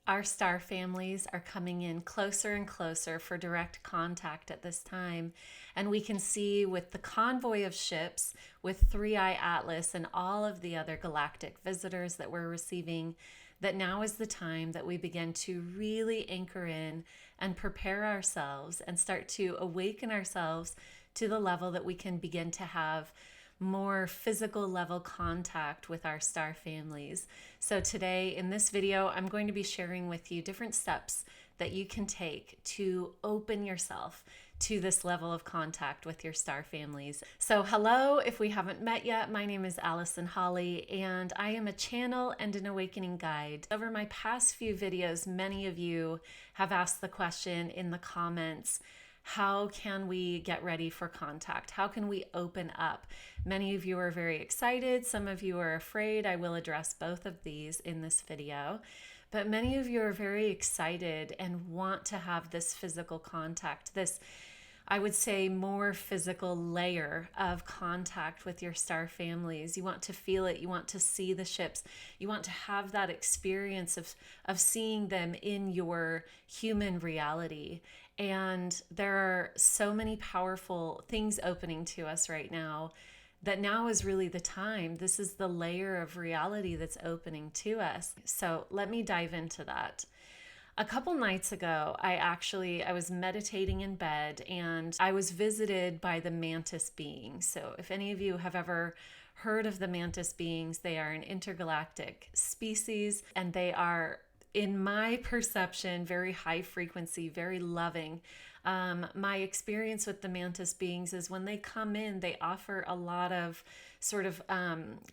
Our star families are coming in closer and closer for direct contact at this time. And we can see with the convoy of ships, with 3-Eye Atlas and all of the other galactic visitors that we're receiving, that now is the time that we begin to really anchor in and prepare ourselves and start to awaken ourselves to the level that we can begin to have more physical level contact with our star families. So today in this video, I'm going to be sharing with you different steps that you can take to open yourself to this level of contact with your star families. So hello, if we haven't met yet, my name is Allison Holly, and I am a channel and an awakening guide. Over my past few videos, many of you have asked the question in the comments, how can we get ready for contact? How can we open up? Many of you are very excited. Some of you are afraid. I will address both of these in this video. But many of you are very excited and want to have this physical contact, this, I would say, more physical layer of contact with your star families. You want to feel it. You want to see the ships. You want to have that experience of seeing them in your human reality. And there are so many powerful things opening to us right now that now is really the time. This is the layer of reality that's opening to us. So let me dive into that. A couple nights ago, I was meditating in bed and I was visited by the mantis beings. So if any of you have ever heard of the mantis beings, they are an intergalactic species and they are, in my perception, very high frequency, very loving. My experience with the mantis beings is when they come in, they offer a lot of sort of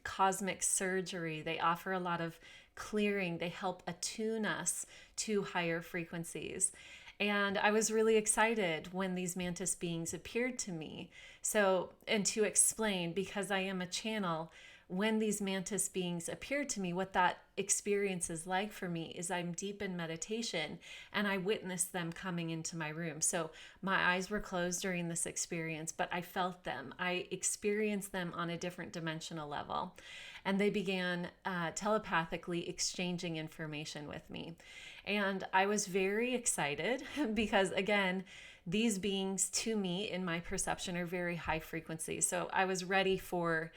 cosmic surgery. They offer a lot of clearing. They help attune us to higher frequencies. And I was really excited when these mantis beings appeared to me. So, and to explain, because I am a channel, when these mantis beings appeared to me, what that experience is like for me is I'm deep in meditation and I witnessed them coming into my room. So my eyes were closed during this experience, but I felt them. I experienced them on a different dimensional level. And they began telepathically exchanging information with me. And I was very excited because, again, these beings to me, in my perception, are very high frequency. So I was ready for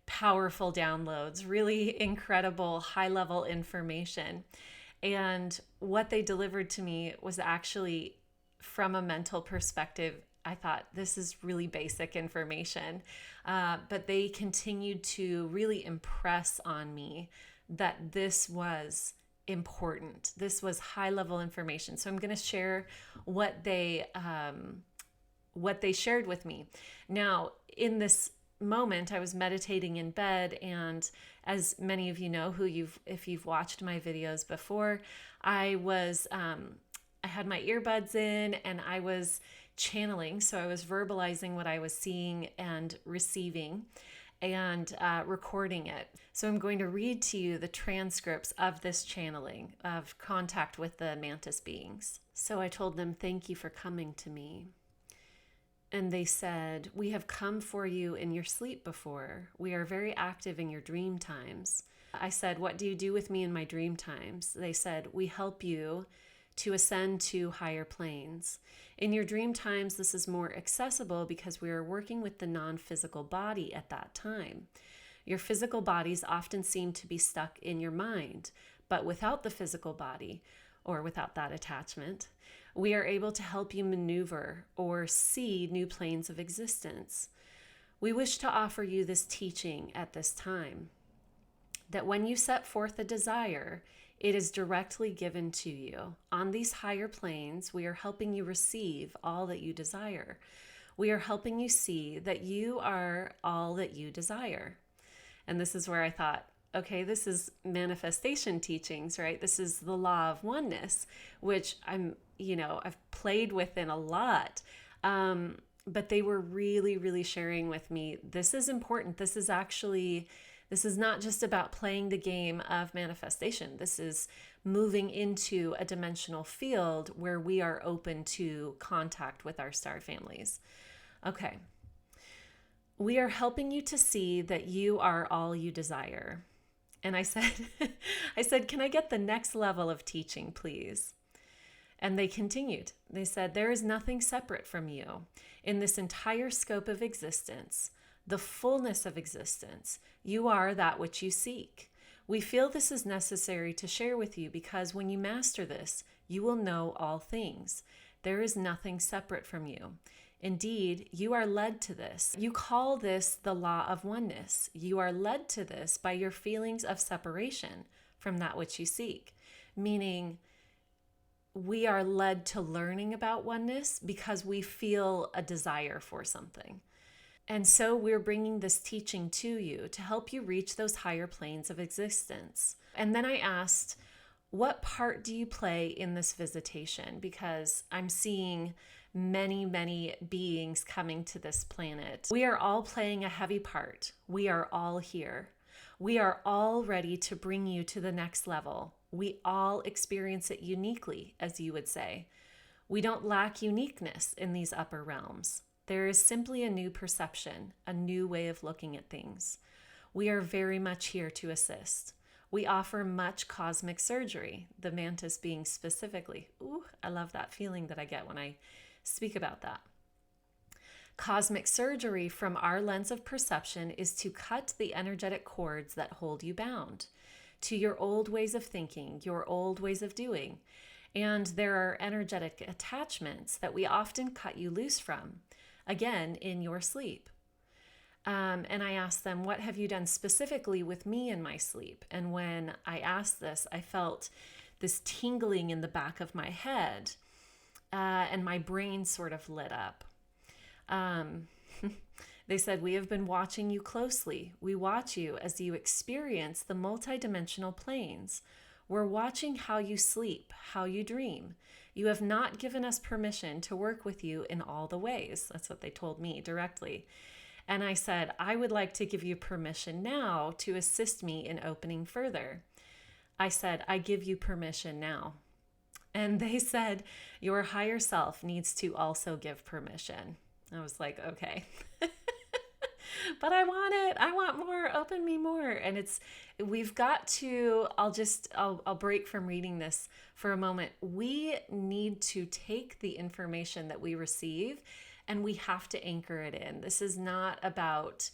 powerful downloads, really incredible high level information. And what they delivered to me was actually, from a mental perspective, I thought this is really basic information. But they continued to really impress on me that this was important. This was high level information. So I'm going to share what they shared with me. Now, in this moment, I was meditating in bed, and as many of you know, if you've watched my videos before, I had my earbuds in and I was channeling. So I was verbalizing what I was seeing and receiving and recording it. So I'm going to read to you the transcripts of this channeling of contact with the mantis beings. So I told them, "Thank you for coming to me." And they said, "We have come for you in your sleep before. We are very active in your dream times." I said, "What do you do with me in my dream times?" They said, "We help you to ascend to higher planes. In your dream times, this is more accessible because we are working with the non-physical body at that time. Your physical bodies often seem to be stuck in your mind, but without the physical body, or without that attachment, we are able to help you maneuver or see new planes of existence. We wish to offer you this teaching at this time, that when you set forth a desire, it is directly given to you. On these higher planes, we are helping you receive all that you desire. We are helping you see that you are all that you desire." And this is where I thought, okay, this is manifestation teachings, right? This is the law of oneness, which I've played with in a lot. But they were really, really sharing with me, this is important. This is not just about playing the game of manifestation. This is moving into a dimensional field where we are open to contact with our star families. Okay. "We are helping you to see that you are all you desire. And I said, I said, can I get the next level of teaching, please? And they continued. They said, there is nothing separate from you in this entire scope of existence, the fullness of existence. You are that which you seek. We feel this is necessary to share with you because when you master this, you will know all things. There is nothing separate from you. Indeed, you are led to this. You call this the law of oneness. You are led to this by your feelings of separation from that which you seek, meaning we are led to learning about oneness because we feel a desire for something. And so we're bringing this teaching to you to help you reach those higher planes of existence. And then I asked, what part do you play in this visitation? Because I'm seeing many, many beings coming to this planet. We are all playing a heavy part. We are all here. We are all ready to bring you to the next level. We all experience it uniquely, as you would say. We don't lack uniqueness in these upper realms. There is simply a new perception, a new way of looking at things. We are very much here to assist. We offer much cosmic surgery, the mantis being specifically. Ooh, I love that feeling that I get when I speak about that. Cosmic surgery from our lens of perception is to cut the energetic cords that hold you bound to your old ways of thinking, your old ways of doing. And there are energetic attachments that we often cut you loose from, again, in your sleep. And I asked them, what have you done specifically with me in my sleep? And when I asked this, I felt this tingling in the back of my head, and my brain sort of lit up. They said, we have been watching you closely. We watch you as you experience the multidimensional planes. We're watching how you sleep, how you dream. You have not given us permission to work with you in all the ways. That's what they told me directly. And I said, I would like to give you permission now to assist me in opening further. I said, I give you permission now. And they said, your higher self needs to also give permission. I was like, okay. But I want it. I want more. Open me more. And we've got to, I'll break from reading this for a moment. We need to take the information that we receive and we have to anchor it in. This is not about,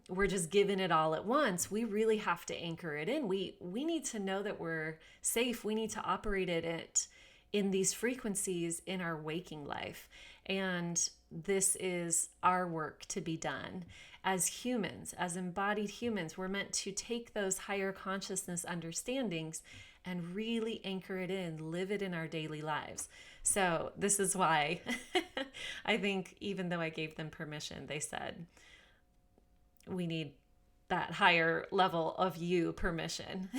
we're just giving it all at once. We really have to anchor it in. We need to know that we're safe. We need to operate it in these frequencies in our waking life. And this is our work to be done. As humans, as embodied humans, we're meant to take those higher consciousness understandings and really anchor it in, live it in our daily lives. So this is why I think even though I gave them permission, they said, we need that higher level of you permission.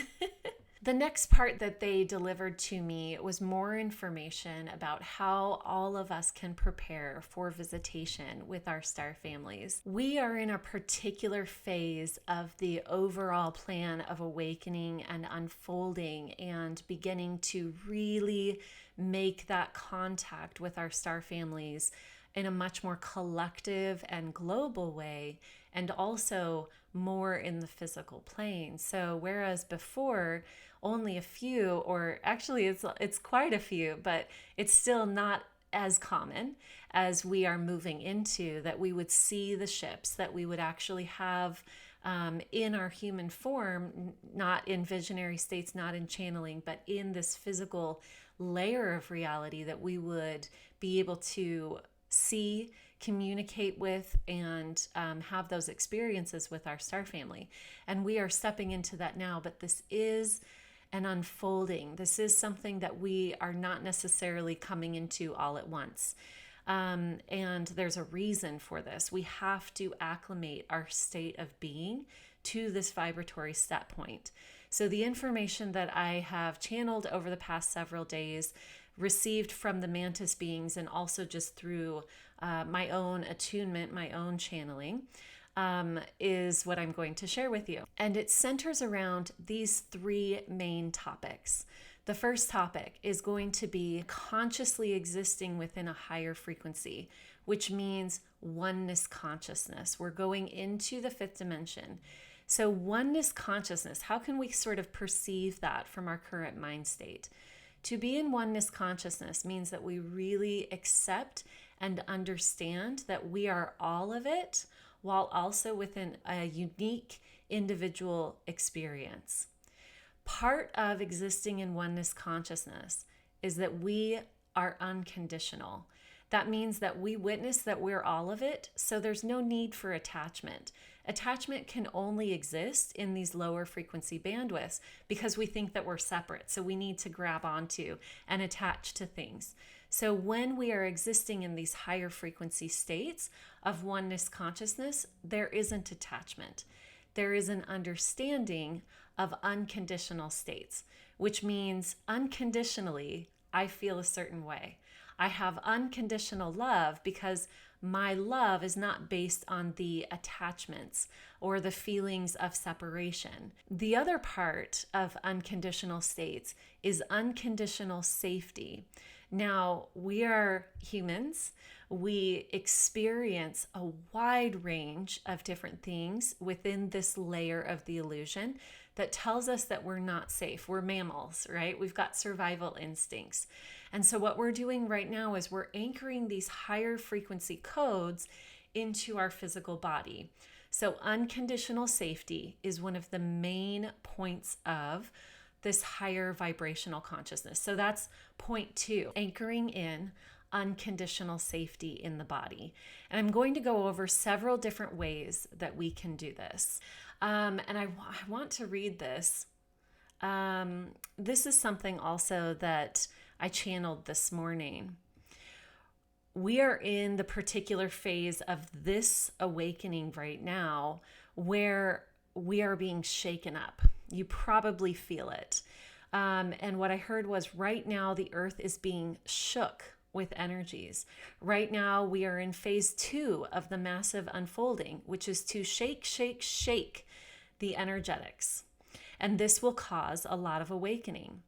The next part that they delivered to me was more information about how all of us can prepare for visitation with our star families. We are in a particular phase of the overall plan of awakening and unfolding and beginning to really make that contact with our star families in a much more collective and global way, and also more in the physical plane. So whereas before only a few, or actually it's quite a few, but it's still not as common as we are moving into, that we would see the ships, that we would actually have in our human form, not in visionary states, not in channeling, but in this physical layer of reality that we would be able to see, communicate with, and have those experiences with our star family. And we are stepping into that now, but this is an unfolding. This is something that we are not necessarily coming into all at once. And there's a reason for this. We have to acclimate our state of being to this vibratory set point. So the information that I have channeled over the past several days, received from the mantis beings, and also just through my own attunement, my own channeling, is what I'm going to share with you. And it centers around these three main topics. The first topic is going to be consciously existing within a higher frequency, which means oneness consciousness. We're going into the fifth dimension. So, oneness consciousness, how can we sort of perceive that from our current mind state? To be in oneness consciousness means that we really accept and understand that we are all of it, while also within a unique individual experience. Part of existing in oneness consciousness is that we are unconditional. That means that we witness that we're all of it, so there's no need for attachment. Attachment can only exist in these lower frequency bandwidths because we think that we're separate, so we need to grab onto and attach to things. So when we are existing in these higher frequency states of oneness consciousness, there isn't attachment. There is an understanding of unconditional states, which means unconditionally, I feel a certain way. I have unconditional love because my love is not based on the attachments or the feelings of separation. The other part of unconditional states is unconditional safety. Now, we are humans. We experience a wide range of different things within this layer of the illusion that tells us that we're not safe. We're mammals, right? We've got survival instincts. And so what we're doing right now is we're anchoring these higher frequency codes into our physical body. So unconditional safety is one of the main points of this higher vibrational consciousness. So that's point 2, anchoring in unconditional safety in the body. And I'm going to go over several different ways that we can do this. And I want to read this. This is something also that I channeled this morning. We are in the particular phase of this awakening right now where we are being shaken up. You probably feel it. And what I heard was right now the earth is being shook with energies. Right now we are in phase 2 of the massive unfolding, which is to shake, shake, shake the energetics. And this will cause a lot of awakening.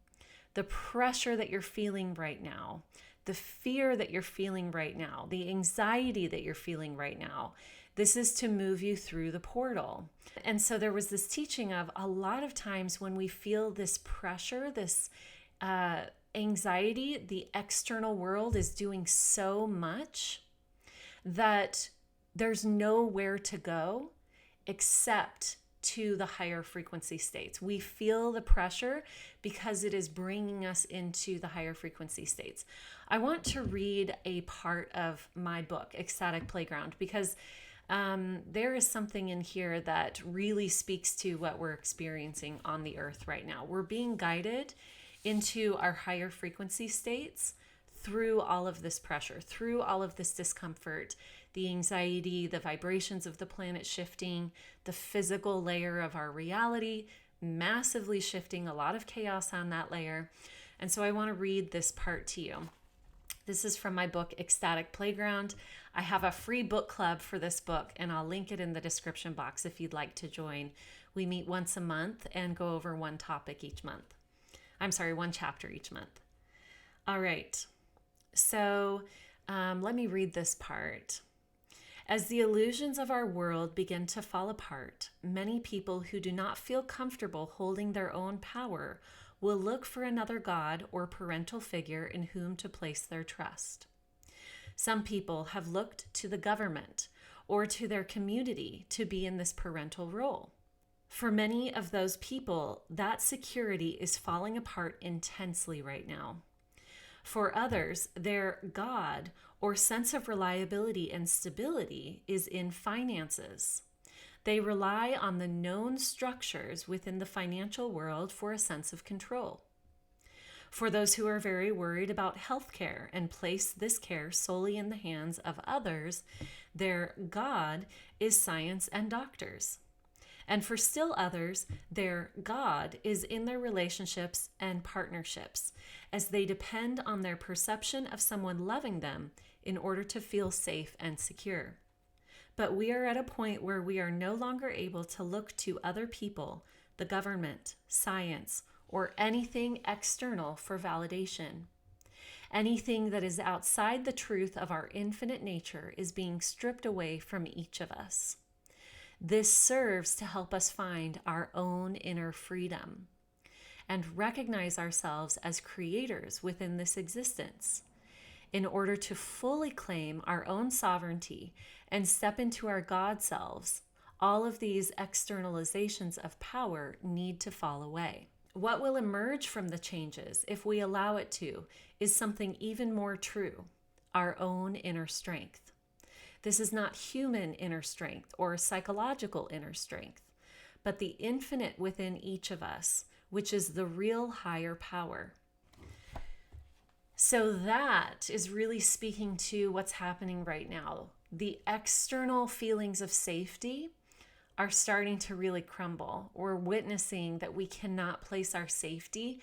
The pressure that you're feeling right now, the fear that you're feeling right now, the anxiety that you're feeling right now, this is to move you through the portal. And so there was this teaching of a lot of times when we feel this pressure, this anxiety, the external world is doing so much that there's nowhere to go except to the higher frequency states. We feel the pressure because it is bringing us into the higher frequency states. I want to read a part of my book, Ecstatic Playground, because there is something in here that really speaks to what we're experiencing on the earth right now. We're being guided into our higher frequency states through all of this pressure, through all of this discomfort, the anxiety, the vibrations of the planet shifting, the physical layer of our reality, massively shifting, a lot of chaos on that layer. And so I want to read this part to you. This is from my book, Ecstatic Playground. I have a free book club for this book, and I'll link it in the description box if you'd like to join. We meet once a month and go over one topic each month. One chapter each month. All right. So let me read this part. As the illusions of our world begin to fall apart, many people who do not feel comfortable holding their own power will look for another God or parental figure in whom to place their trust. Some people have looked to the government or to their community to be in this parental role. For many of those people, that security is falling apart intensely right now. For others, their God or sense of reliability and stability is in finances. They rely on the known structures within the financial world for a sense of control. For those who are very worried about healthcare and place this care solely in the hands of others, their God is science and doctors. And for still others, their God is in their relationships and partnerships, as they depend on their perception of someone loving them in order to feel safe and secure. But we are at a point where we are no longer able to look to other people, the government, science, or anything external for validation. Anything that is outside the truth of our infinite nature is being stripped away from each of us. This serves to help us find our own inner freedom and recognize ourselves as creators within this existence. In order to fully claim our own sovereignty and step into our God selves, all of these externalizations of power need to fall away. What will emerge from the changes, if we allow it to, is something even more true: our own inner strength. This is not human inner strength or psychological inner strength, but the infinite within each of us, which is the real higher power. So that is really speaking to what's happening right now. The external feelings of safety are starting to really crumble. We're witnessing that we cannot place our safety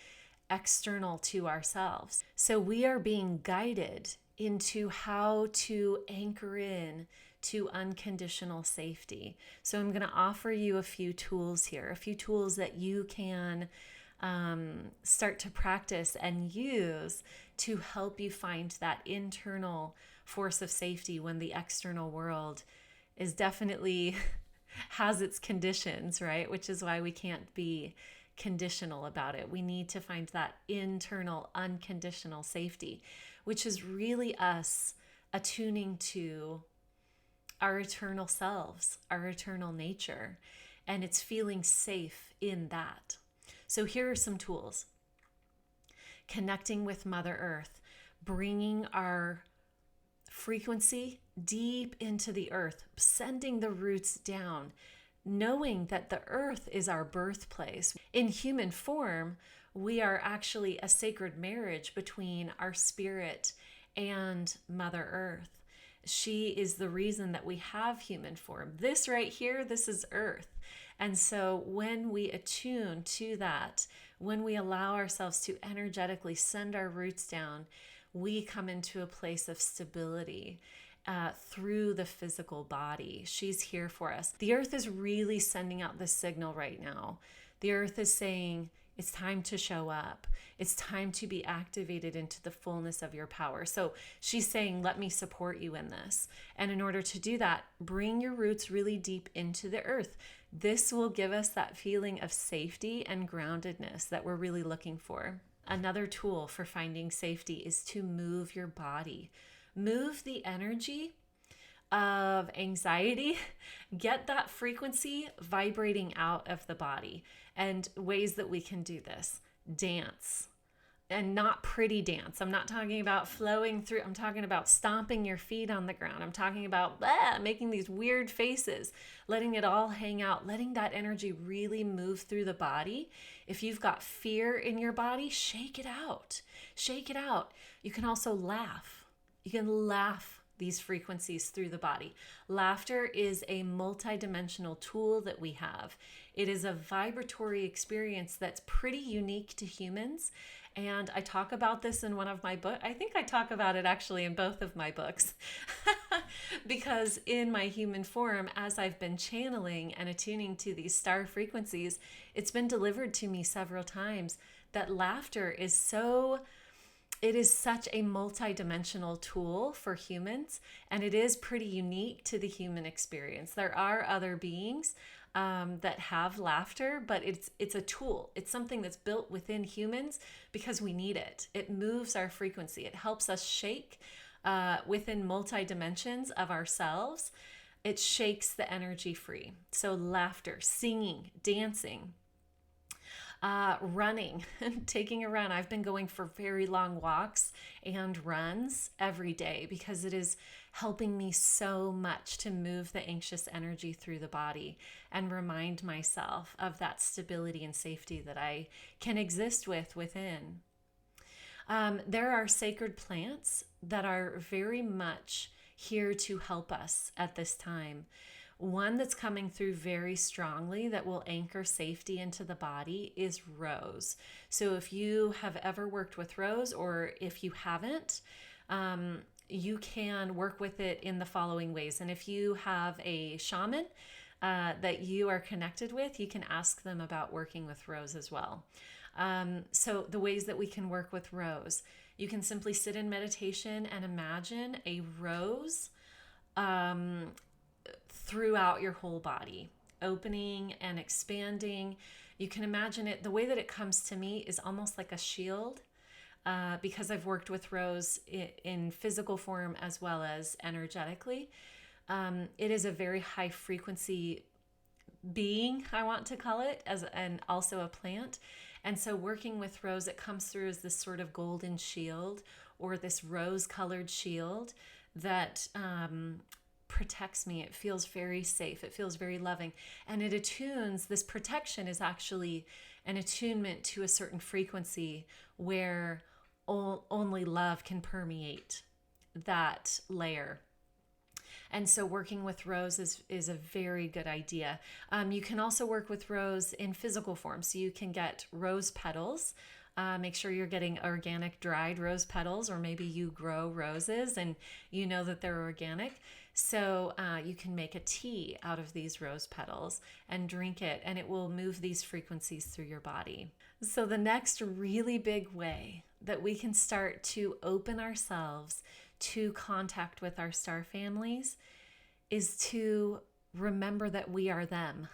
external to ourselves. So we are being guided into how to anchor in to unconditional safety. So I'm going to offer you a few tools here, a few tools that you can start to practice and use to help you find that internal force of safety when the external world is definitely has its conditions, right? Which is why we can't be conditional about it. We need to find that internal unconditional safety, which is really us attuning to our eternal selves, our eternal nature, and it's feeling safe in that. So here are some tools. Connecting with Mother Earth, bringing our frequency deep into the earth, sending the roots down, knowing that the earth is our birthplace. In human form, we are actually a sacred marriage between our spirit and Mother Earth. She is the reason that we have human form. This right here, this is earth. And so when we attune to that, when we allow ourselves to energetically send our roots down, we come into a place of stability through the physical body. She's here for us. The earth is really sending out this signal right now. The earth is saying, it's time to show up. It's time to be activated into the fullness of your power. So she's saying, let me support you in this. And in order to do that, bring your roots really deep into the earth. This will give us that feeling of safety and groundedness that we're really looking for. Another tool for finding safety is to move your body. Move the energy of anxiety, get that frequency vibrating out of the body. And ways that we can do this: dance, and not pretty dance. I'm not talking about flowing through. I'm talking about stomping your feet on the ground. I'm talking about making these weird faces, letting it all hang out, letting that energy really move through the body. If you've got fear in your body, shake it out. Shake it out. You can also laugh. You can laugh these frequencies through the body. Laughter is a multidimensional tool that we have. It is a vibratory experience that's pretty unique to humans. And I talk about this in one of my books. I think I talk about it actually in both of my books. Because in my human form, as I've been channeling and attuning to these star frequencies, it's been delivered to me several times that laughter is it is such a multidimensional tool for humans, and it is pretty unique to the human experience. There are other beings that have laughter, but it's a tool. It's something that's built within humans because we need it. It moves our frequency. It helps us shake within multi-dimensions of ourselves. It shakes the energy free. So laughter, singing, dancing, running, taking a run. I've been going for very long walks and runs every day because it is helping me so much to move the anxious energy through the body and remind myself of that stability and safety that I can exist within. There are sacred plants that are very much here to help us at this time. One that's coming through very strongly that will anchor safety into the body is rose. So if you have ever worked with rose, or if you haven't, you can work with it in the following ways. And if you have a shaman that you are connected with, you can ask them about working with rose as well. So the ways that we can work with rose: you can simply sit in meditation and imagine a rose throughout your whole body, opening and expanding. You can imagine it, the way that it comes to me is almost like a shield, because I've worked with rose in physical form as well as energetically. It is a very high frequency being, I want to call it, and also a plant. And so working with rose, it comes through as this sort of golden shield, or this rose colored shield that protects me. It feels very safe. It feels very loving. And it attunes, this protection is actually an attunement to a certain frequency where only love can permeate that layer. And so working with rose is a very good idea. You can also work with rose in physical form. So you can get rose petals. Make sure you're getting organic dried rose petals, or maybe you grow roses and you know that they're organic. So you can make a tea out of these rose petals and drink it, and it will move these frequencies through your body. So the next really big way that we can start to open ourselves to contact with our star families is to remember that we are them.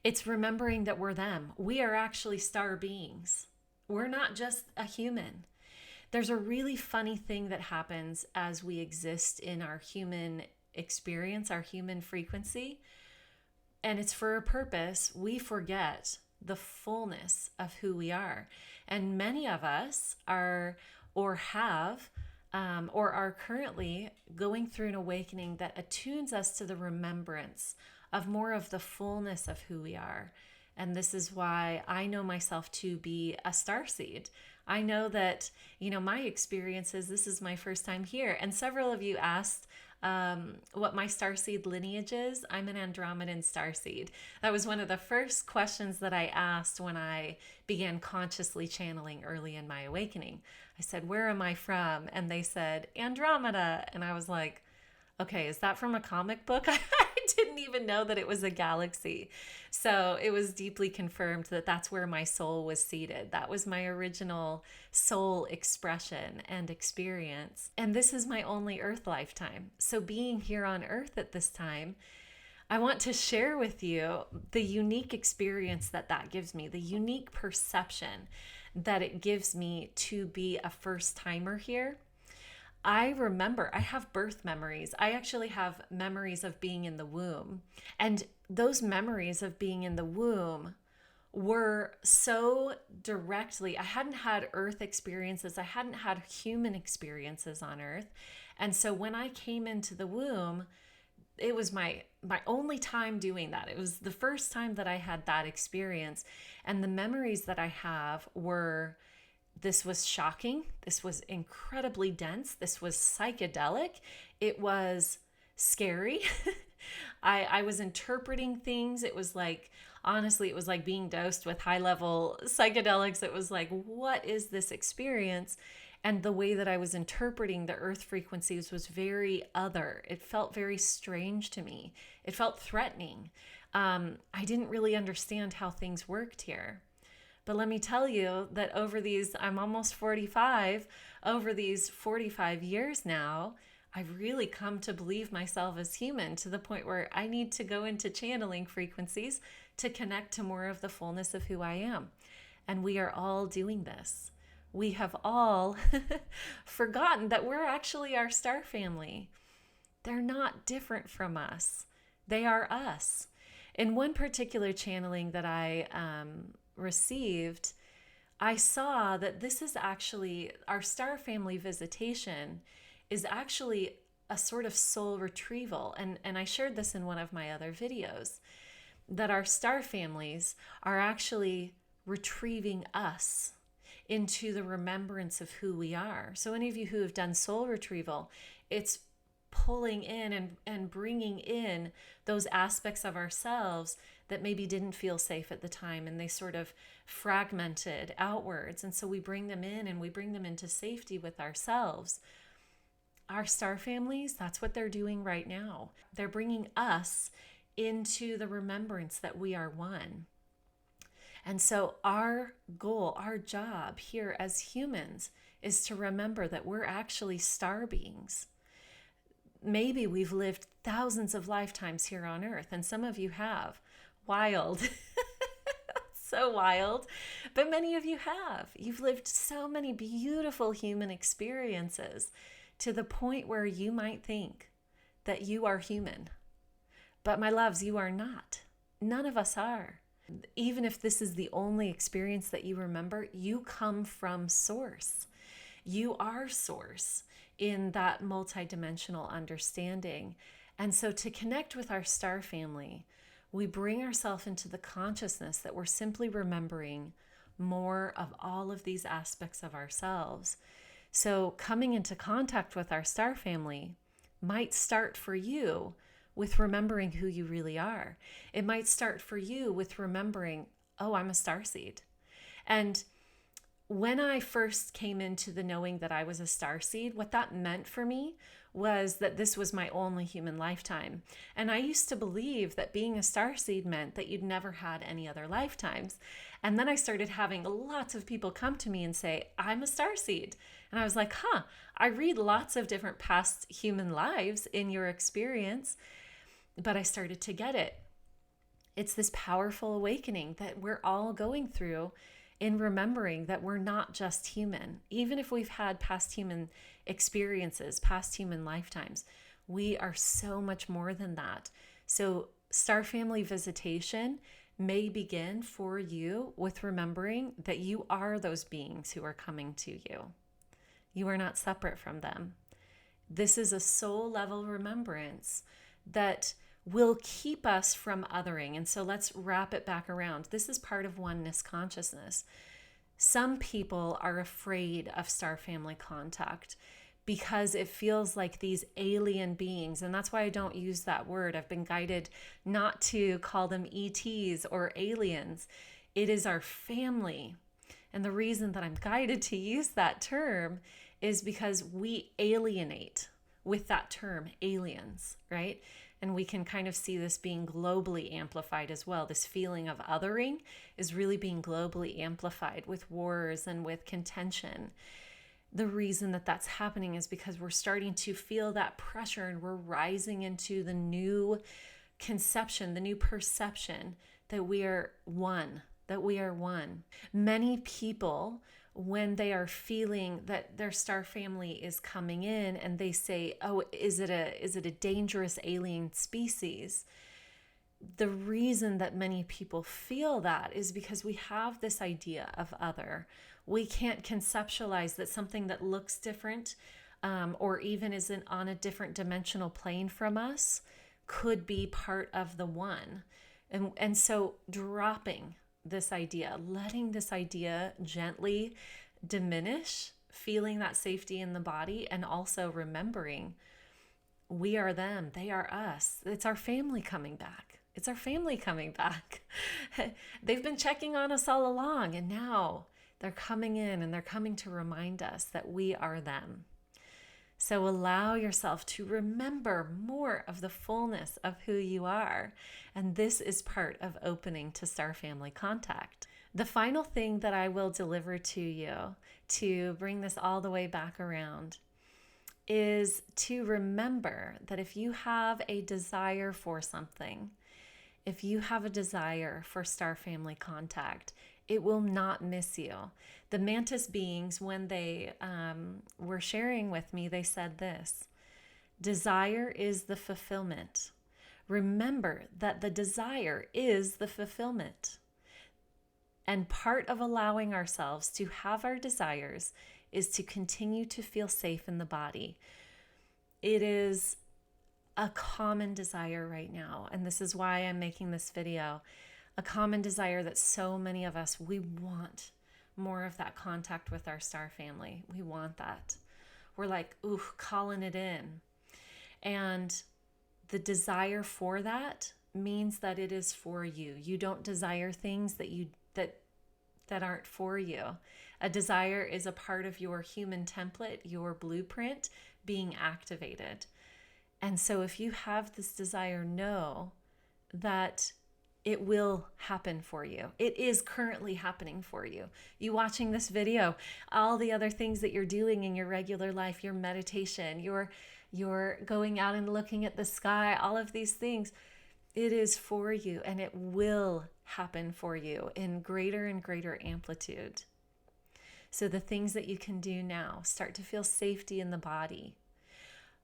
It's remembering that we're them. We are actually star beings. We're not just a human. There's a really funny thing that happens as we exist in our human experience, our human frequency, and it's for a purpose. We forget the fullness of who we are. And many of us are, or have, or are currently going through an awakening that attunes us to the remembrance of more of the fullness of who we are. And this is why I know myself to be a starseed. I know that, my experiences, this is my first time here. And several of you asked what my starseed lineage is. I'm an Andromedan starseed. That was one of the first questions that I asked when I began consciously channeling early in my awakening. I said, "Where am I from?" And they said, "Andromeda." And I was like, okay, is that from a comic book? I didn't even know that it was a galaxy. So it was deeply confirmed that that's where my soul was seated. That was my original soul expression and experience. And this is my only Earth lifetime. So being here on Earth at this time, I want to share with you the unique experience that gives me, the unique perception that it gives me to be a first timer here. I remember, I have birth memories. I actually have memories of being in the womb. And those memories of being in the womb were so directly, I hadn't had Earth experiences. I hadn't had human experiences on Earth. And so when I came into the womb, it was my only time doing that. It was the first time that I had that experience. And the memories that I have were, this was shocking. This was incredibly dense. This was psychedelic. It was scary. I was interpreting things. It was like, honestly, it was like being dosed with high-level psychedelics. It was like, what is this experience? And the way that I was interpreting the Earth frequencies was very other. It felt very strange to me. It felt threatening. I didn't really understand how things worked here. But let me tell you that I'm almost 45, over these 45 years now, I've really come to believe myself as human, to the point where I need to go into channeling frequencies to connect to more of the fullness of who I am. And we are all doing this. We have all forgotten that we're actually our star family. They're not different from us. They are us. In one particular channeling that I received, I saw that this is actually, our star family visitation is actually a sort of soul retrieval. And I shared this in one of my other videos, that our star families are actually retrieving us into the remembrance of who we are. So any of you who have done soul retrieval, it's pulling in and bringing in those aspects of ourselves that maybe didn't feel safe at the time, and they sort of fragmented outwards. And so we bring them in, and we bring them into safety with ourselves. Our star families, that's what they're doing right now. They're bringing us into the remembrance that we are one. And so our goal, our job here as humans, is to remember that we're actually star beings. maybe we've lived thousands of lifetimes here on earth, and some of you have. Wild. So wild. But many of you have. You've lived so many beautiful human experiences to the point where you might think that you are human. But my loves, you are not. None of us are. Even if this is the only experience that you remember, you come from source. You are source in that multidimensional understanding. And so to connect with our star family, we bring ourselves into the consciousness that we're simply remembering more of all of these aspects of ourselves. So coming into contact with our star family might start for you with remembering who you really are. It might start for you with remembering, oh, I'm a starseed. And when I first came into the knowing that I was a starseed, what that meant for me was that this was my only human lifetime. And I used to believe that being a starseed meant that you'd never had any other lifetimes. And then I started having lots of people come to me and say, I'm a starseed. And I was like, I read lots of different past human lives in your experience. But I started to get it. It's this powerful awakening that we're all going through in remembering that we're not just human. Even if we've had past human experiences, past human lifetimes, we are so much more than that. So star family visitation may begin for you with remembering that you are those beings who are coming to you. You are not separate from them. This is a soul level remembrance that will keep us from othering. And so let's wrap it back around. This is part of oneness consciousness. Some people are afraid of star family contact because it feels like these alien beings. And that's why I don't use that word. I've been guided not to call them ETs or aliens. It is our family. And the reason that I'm guided to use that term is because we alienate with that term, aliens, right? And we can kind of see this being globally amplified as well. This feeling of othering is really being globally amplified with wars and with contention. The reason that that's happening is because we're starting to feel that pressure and we're rising into the new conception, the new perception that we are one, that we are one. Many people, when they are feeling that their star family is coming in and they say, oh, is it a dangerous alien species? The reason that many people feel that is because we have this idea of other. We can't conceptualize that something that looks different or even isn't on a different dimensional plane from us could be part of the one. And so dropping this idea, letting this idea gently diminish, feeling that safety in the body, and also remembering we are them, they are us. It's our family coming back. It's our family coming back. They've been checking on us all along, and now they're coming in and they're coming to remind us that we are them. So allow yourself to remember more of the fullness of who you are. And this is part of opening to star family contact. The final thing that I will deliver to you to bring this all the way back around is to remember that if you have a desire for something, if you have a desire for star family contact, it will not miss you. The mantis beings, when they were sharing with me, they said this: desire is the fulfillment. Remember that the desire is the fulfillment. And part of allowing ourselves to have our desires is to continue to feel safe in the body. It is a common desire right now, and this is why I'm making this video. A common desire that so many of us, we want more of that contact with our star family. We want that. We're like, ooh, calling it in. And the desire for that means that it is for you. You don't desire things that aren't for you. A desire is a part of your human template, your blueprint being activated. And so if you have this desire, know that it will happen for you. It is currently happening for you. You watching this video, all the other things that you're doing in your regular life, your meditation, your you're going out and looking at the sky, all of these things. It is for you, and it will happen for you in greater and greater amplitude. So the things that you can do now, start to feel safety in the body.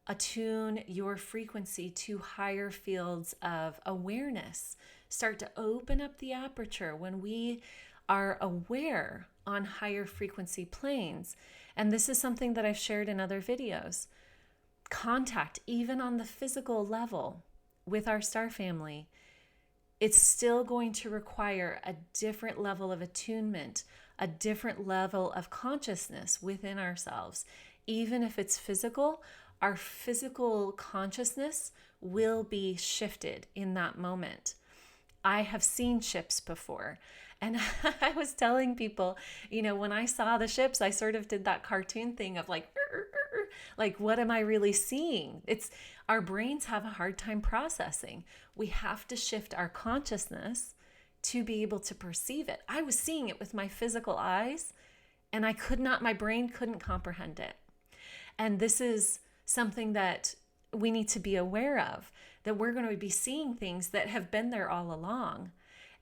Attune your frequency to higher fields of awareness. Start to open up the aperture when we are aware on higher frequency planes. And this is something that I've shared in other videos. Contact, even on the physical level with our star family, it's still going to require a different level of attunement, a different level of consciousness within ourselves. Even if it's physical, our physical consciousness will be shifted in that moment. I have seen ships before. And I was telling people, when I saw the ships, I sort of did that cartoon thing of like, what am I really seeing? It's our brains have a hard time processing. We have to shift our consciousness to be able to perceive it. I was seeing it with my physical eyes, and my brain couldn't comprehend it. And this is something that we need to be aware of, that we're going to be seeing things that have been there all along.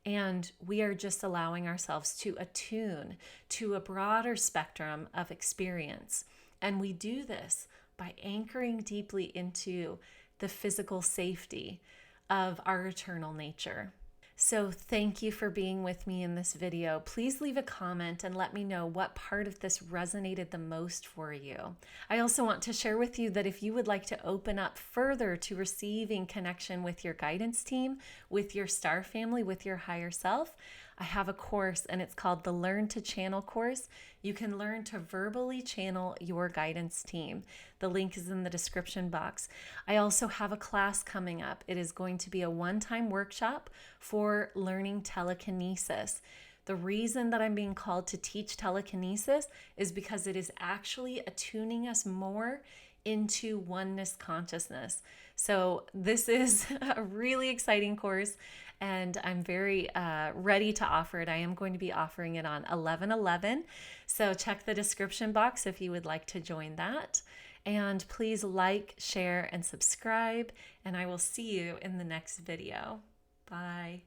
And we are just allowing ourselves to attune to a broader spectrum of experience. And we do this by anchoring deeply into the physical safety of our eternal nature. So thank you for being with me in this video. Please leave a comment and let me know what part of this resonated the most for you. I also want to share with you that if you would like to open up further to receiving connection with your guidance team, with your star family, with your higher self, I have a course, and it's called the Learn to Channel course. You can learn to verbally channel your guidance team. The link is in the description box. I also have a class coming up. It is going to be a one-time workshop for learning telekinesis. The reason that I'm being called to teach telekinesis is because it is actually attuning us more into oneness consciousness. So this is a really exciting course, and I'm very ready to offer it. I am going to be offering it on 11/11. So check the description box if you would like to join that. And please like, share, and subscribe, and I will see you in the next video. Bye.